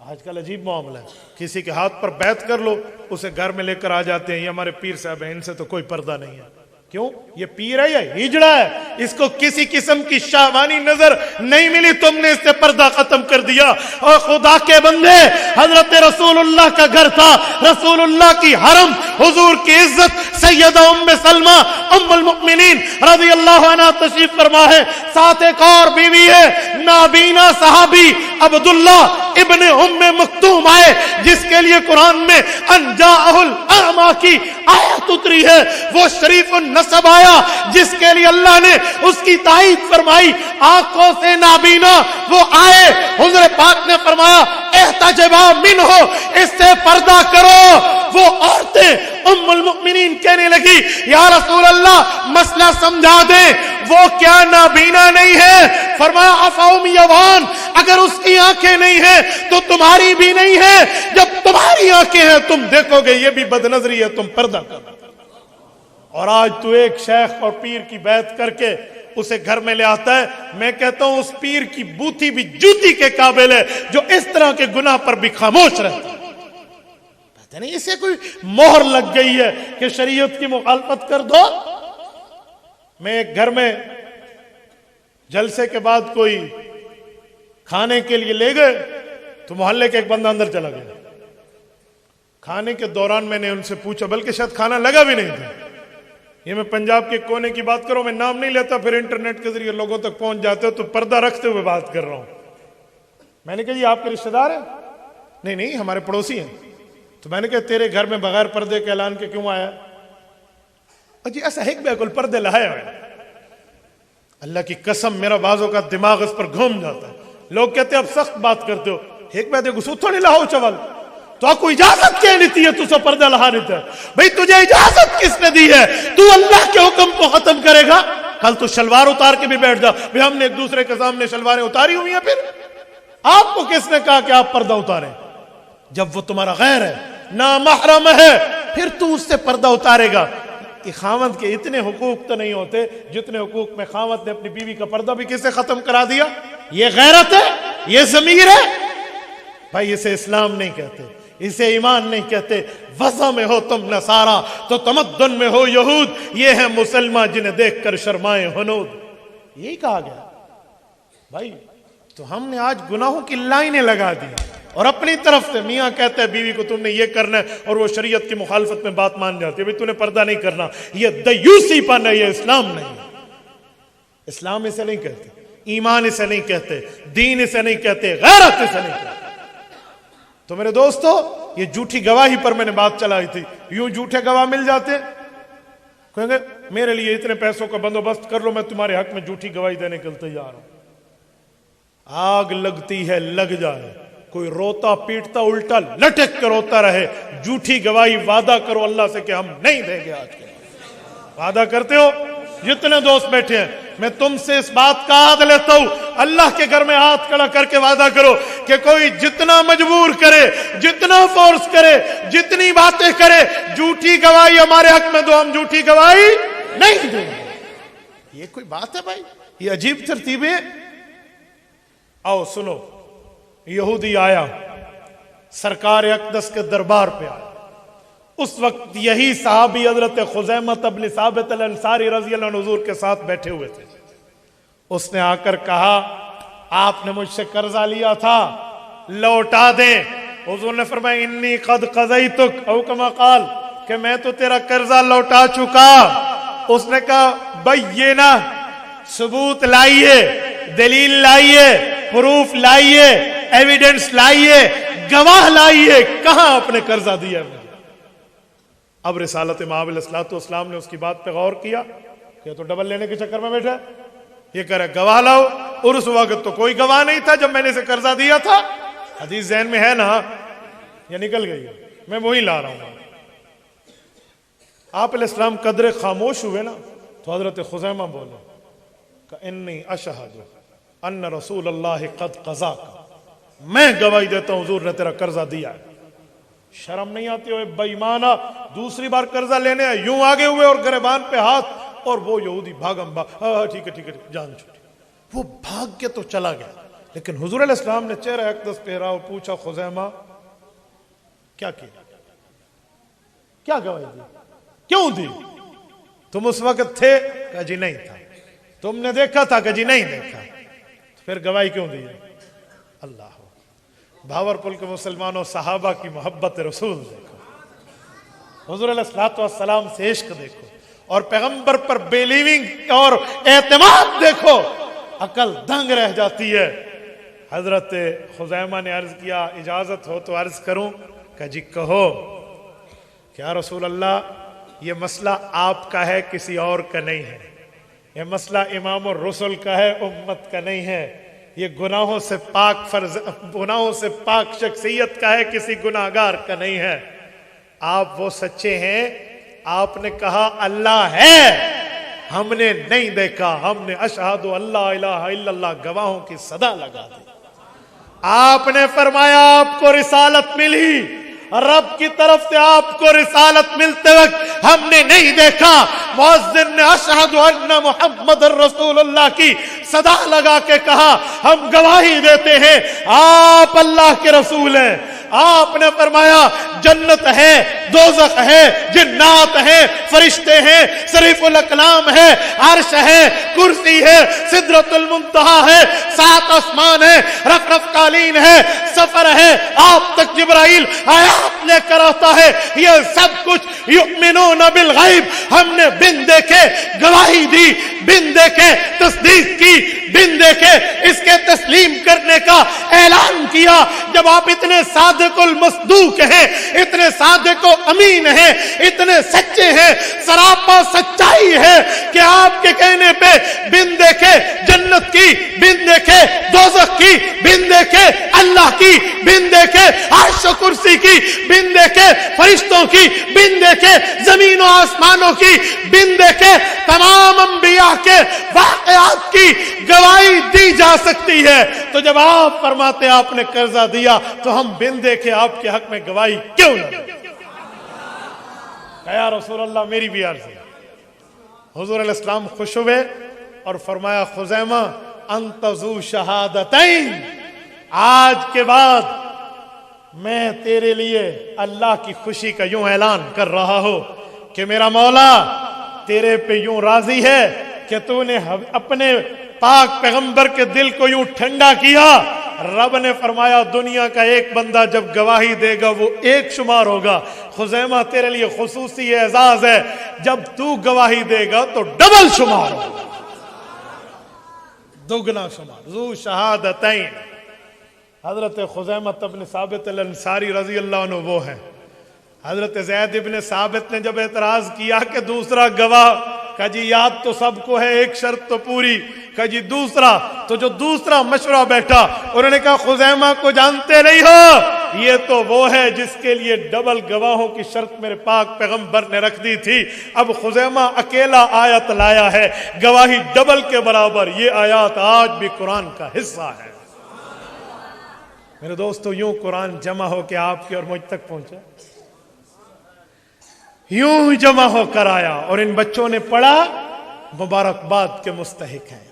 آج کل عجیب معاملہ ہے، کسی کے ہاتھ پر بیعت کر لو اسے گھر میں لے کر آ جاتے ہیں، یہ ہمارے پیر صاحب ہیں، ان سے تو کوئی پردہ نہیں ہے۔ کیوں؟ یہ پیر ہے یا ہجڑا ہے؟ اس کو کسی قسم کی شاہوانی نظر نہیں ملی، تم نے اس سے پردہ ختم کر دیا۔ اور خدا کے بندے، حضرت رسول اللہ کا گھر تھا، رسول اللہ کی حرم، حضور کی عزت سیدہ ام سلمہ ام المؤمنین رضی اللہ عنہ تشریف فرما ہے، ساتھ ایک اور بیوی ہے، نابینا صحابی عبداللہ ابن ام مکتوم آئے، جس کے لیے قرآن میں ان جاءہ الاعمی کی آیت اتری ہے، وہ شریف النسب آیا جس کے لیے اللہ نے اس کی تائید فرمائی، آنکھوں سے نابینا وہ آئے، حضور پاک نے فرمایا احتجبا منہ، اس سے پردہ کرو۔ وہ عورتیں ام المؤمنین کہنے لگی یا رسول اللہ مسئلہ سمجھا دیں، وہ کیا نابینا نہیں ہے؟ فرمایا افعمیوان، اگر اس کی آنکھیں نہیں ہیں تو تمہاری بھی نہیں ہے، جب تمہاری آنکھیں ہیں تم دیکھو گے یہ بھی بدنظری ہے، تم پردہ کرو۔ اور آج تو ایک شیخ اور پیر کی بیعت کر کے اسے گھر میں لے آتا ہے، میں کہتا ہوں اس پیر کی بوتھی بھی جوتی کے قابل ہے جو اس طرح کے گناہ پر بھی خاموش رہتا ہے۔ پتہ نہیں اسے کوئی مہر لگ گئی ہے کہ شریعت کی مخالفت کر دو۔ میں ایک گھر میں جلسے کے بعد کوئی کھانے کے لیے لے گئے تو محلے کے ایک بندہ اندر چلا گیا۔ کھانے کے دوران میں نے ان سے پوچھا، بلکہ شاید کھانا لگا بھی نہیں تھا، یہ میں پنجاب کے کونے کی بات کروں، میں نام نہیں لیتا، پھر انٹرنیٹ کے ذریعے لوگوں تک پہنچ جاتے ہو تو پردہ رکھتے ہوئے بات کر رہا ہوں۔ میں نے کہا جی آپ کے رشتہ دار ہیں؟ نہیں نہیں ہمارے پڑوسی ہیں۔ تو میں نے کہا تیرے گھر میں بغیر پردے کے اعلان کے کیوں آیا؟ جی ایسا ہے کہ بالکل پردے لہائے ہوئے۔ اللہ کی قسم میرا بعضوں کا دماغ اس پر گھوم جاتا ہے، لوگ کہتے ہیں اب سخت بات کرتے ہو، ایک بات گسو تھوڑی لاؤ چول، تو آپ کو اجازت کیا نہیں ہے؟ تو سب پردہ لہا نہیں تھا بھئی، تجھے اجازت کس نے دی ہے؟ تو اللہ کے حکم کو ختم کرے گا؟ کل تو شلوار اتار کے بھی بیٹھ جا، بھئی ہم نے ایک دوسرے کے سامنے شلواریں اتاری ہوئی ہیں، پھر آپ کو کس نے کہا کہ آپ پردہ اتاریں؟ جب وہ تمہارا غیر ہے، نامحرم ہے، پھر تو اس سے پردہ اتارے گا۔ کہ خاوند کے اتنے حقوق تو نہیں ہوتے جتنے حقوق میں خاوند نے اپنی بیوی کا پردہ بھی کس سے ختم کرا دیا۔ یہ غیرت ہے، یہ ضمیر ہے بھائی، اسے اسلام نہیں کہتے، اسے ایمان نہیں کہتے۔ وضع میں ہو تم نصارہ تو تمدن میں ہو یہود، یہ ہے مسلمان جنہیں دیکھ کر شرمائے ہنود، یہی کہا گیا بھائی۔ تو ہم نے آج گناہوں کی لائنیں لگا دی اور اپنی طرف سے میاں کہتا ہے بیوی کو تم نے یہ کرنا ہے اور وہ شریعت کی مخالفت میں بات مان جاتی ہے، بھئی تو نے پردہ نہیں کرنا، یہ دیوسی پن ہے، یہ اسلام نہیں ہے۔ اسلام اسے نہیں کہتے، ایمان اسے نہیں کہتے، دین اسے نہیں کہتے، غیرت اسے نہیں کہتے۔ تو میرے دوستو یہ جھوٹی گواہی پر میں نے بات چلائی تھی، یوں جھوٹے گواہ مل جاتے ہیں، کہیں گے میرے لیے اتنے پیسوں کا بندوبست کر لو، میں تمہارے حق میں جھوٹی گواہی دینے کے لیے تیار ہوں۔ آگ لگتی ہے لگ جائے، کوئی روتا پیٹتا الٹا لٹک کر روتا رہے، جھوٹی گواہی وعدہ کرو اللہ سے کہ ہم نہیں دیں گے۔ آج کے وعدہ کرتے ہو؟ جتنے دوست بیٹھے ہیں میں تم سے اس بات کا عہد لیتا ہوں، اللہ کے گھر میں ہاتھ کھڑا کر کے وعدہ کرو کہ کوئی جتنا مجبور کرے، جتنا فورس کرے، جتنی باتیں کرے، جھوٹی گواہی ہمارے حق میں دو، ہم جھوٹی گواہی نہیں دیں گے۔ یہ کوئی بات ہے بھائی؟ یہ عجیب ترتیبیں۔ آؤ سنو، یہودی آیا سرکار اقدس کے دربار پہ آیا، اس وقت یہی صحابی حضرت خزیمہ بن ثابت الانصاری رضی اللہ عنہ حضور کے ساتھ بیٹھے ہوئے تھے۔ اس نے آ کر کہا آپ نے مجھ سے قرضہ لیا تھا، لوٹا دیں۔ حضور نے فرمایا انی قد قضیتک، او کما قال، کہ میں تو تیرا قرضہ لوٹا چکا۔ اس نے کہا بینہ، ثبوت لائیے، دلیل لائیے، پروف لائیے، ایویڈنس لائیے، گواہ لائیے، کہاں آپ نے قرضہ دیا ہے؟ اب رسالت مآب علیہ السلام نے اس کی بات پہ غور کیا کہ تو ڈبل لینے کے چکر میں بیٹھا ہے، یہ کہہ رہا گواہ لاؤ، اور اس وقت تو کوئی گواہ نہیں تھا جب میں نے اسے قرضہ دیا تھا۔ حدیث ذہن میں ہے نا، یہ نکل گئی ہے، میں وہی لا رہا ہوں۔ آپ علیہ السلام قدر خاموش ہوئے نا تو حضرت خزیمہ بولے کہ انی اشہد ان رسول اللہ قد قضاک، میں گواہی دیتا ہوں حضور نے تیرا قرضہ دیا ہے۔ شرم نہیں آتی ہوئے بے ایمانہ، دوسری بار قرضہ لینے یوں آگے ہوئے اور گریبان پہ ہاتھ، اور وہ یہودی بھاگم بھاگ، ٹھیک ہے ٹھیک ہے جان چھوٹی، وہ بھاگ کے تو چلا گیا۔ لیکن حضور علیہ السلام نے چہرہ اقدس پہرا اور پوچھا خزیمہ کیا کیا، کیا گواہی دی، کیوں دی؟ تم اس وقت تھے؟ کہا جی نہیں تھا۔ تم نے دیکھا تھا؟ کہا جی نہیں دیکھا۔ پھر گواہی کیوں دی؟ اللہ ہو۔ بھاورپور کے مسلمانوں، صحابہ کی محبت رسول دیکھو، حضور علیہ السلام سے عشق دیکھو، اور پیغمبر پر بیلیونگ اور اعتماد دیکھو، عقل دنگ رہ جاتی ہے۔ حضرت خزیمہ نے عرض کیا اجازت ہو تو عرض کروں؟ کہ جی کہو۔ کیا رسول اللہ یہ مسئلہ آپ کا ہے، کسی اور کا نہیں ہے، یہ مسئلہ امام الرسل کا ہے، امت کا نہیں ہے، یہ گناہوں سے پاک شخصیت کا ہے، کسی گناہگار کا نہیں ہے۔ آپ وہ سچے ہیں، آپ نے کہا اللہ ہے، ہم نے نہیں دیکھا، ہم نے اشہد اللہ الہ الا اللہ گواہوں کی صدا لگا دی۔ آپ نے فرمایا آپ کو رسالت ملی، رب کی طرف سے آپ کو رسالت ملتے وقت ہم نے نہیں دیکھا، مؤذن نے اشہد ان محمد رسول اللہ کی صدا لگا کے کہا ہم گواہی دیتے ہیں آپ اللہ کے رسول ہیں۔ آپ نے فرمایا جنت ہے، دوزخ ہے، جنات ہیں، فرشتے ہیں، صریف الاقلام ہے، عرش ہے، کرسی ہے، سدرۃ المنتہا ہے، 7 آسمان ہے، رفرف قالین ہے، سفر ہے، آپ تک جبرائیل آیات لے کر آتا ہے، یہ سب کچھ یؤمنون بالغیب، ہم نے بن دیکھے گواہی دی، بن دیکھے تصدیق کی، بن دیکھے اس کے تسلیم کرنے کا اعلان کیا۔ جب آپ اتنے صادق المصدوق ہیں، اتنے صادق و امین ہیں، اتنے سچے ہیں، سراپا سچائی ہے کہ آپ کے کہنے پہ بن دیکھے جنت کی، بن دیکھے دوزخ کی، بن دیکھے اللہ کی، بن دیکھے عرش و کرسی کی، بن دیکھے فرشتوں کی، بن دیکھے زمین و آسمانوں کی، بن دیکھے تمام انبیاء کے واقعات کی گواہی دی جا سکتی ہے۔ تو جب آپ فرماتے آپ نے قرضہ دیا تو ہم بن دیکھے آپ کے حق میں گواہی کیوں نہ دیں؟ یا رسول اللہ میری بھی عرض ہے۔ حضور علیہ السلام خوش ہوئے اور فرمایا خزیمہ انت ذو شہادتین، آج کے بعد میں تیرے لیے اللہ کی خوشی کا یوں اعلان کر رہا ہوں کہ میرا مولا تیرے پہ یوں راضی ہے کہ تو نے اپنے پاک پیغمبر کے دل کو یوں ٹھنڈا کیا۔ رب نے فرمایا دنیا کا ایک بندہ جب گواہی دے گا وہ ایک شمار ہوگا، خزیمہ تیرے لیے خصوصی اعزاز ہے، جب تو گواہی دے گا تو ڈبل شمار ہوگا، دگنا شمار، ذو شہادتین۔ حضرت خزیمہ بن ثابت الانصاری رضی اللہ عنہ وہ ہیں۔ حضرت زید بن ثابت نے جب اعتراض کیا کہ دوسرا گواہ، کہا جی یاد تو سب کو ہے، ایک شرط تو پوری، کہا جی دوسرا، تو جو دوسرا مشورہ بیٹھا انہوں نے کہا خزیمہ کو جانتے نہیں ہو، یہ تو وہ ہے جس کے لیے ڈبل گواہوں کی شرط میرے پاک پیغمبر نے رکھ دی تھی، اب خزیمہ اکیلا آیت لایا ہے گواہی ڈبل کے برابر، یہ آیات آج بھی قرآن کا حصہ ہے۔ میرے دوستو یوں قرآن جمع ہو کے آپ کی اور مجھ تک پہنچا، یوں جمع ہو کر آیا، اور ان بچوں نے پڑھا، مبارکباد کے مستحق ہیں۔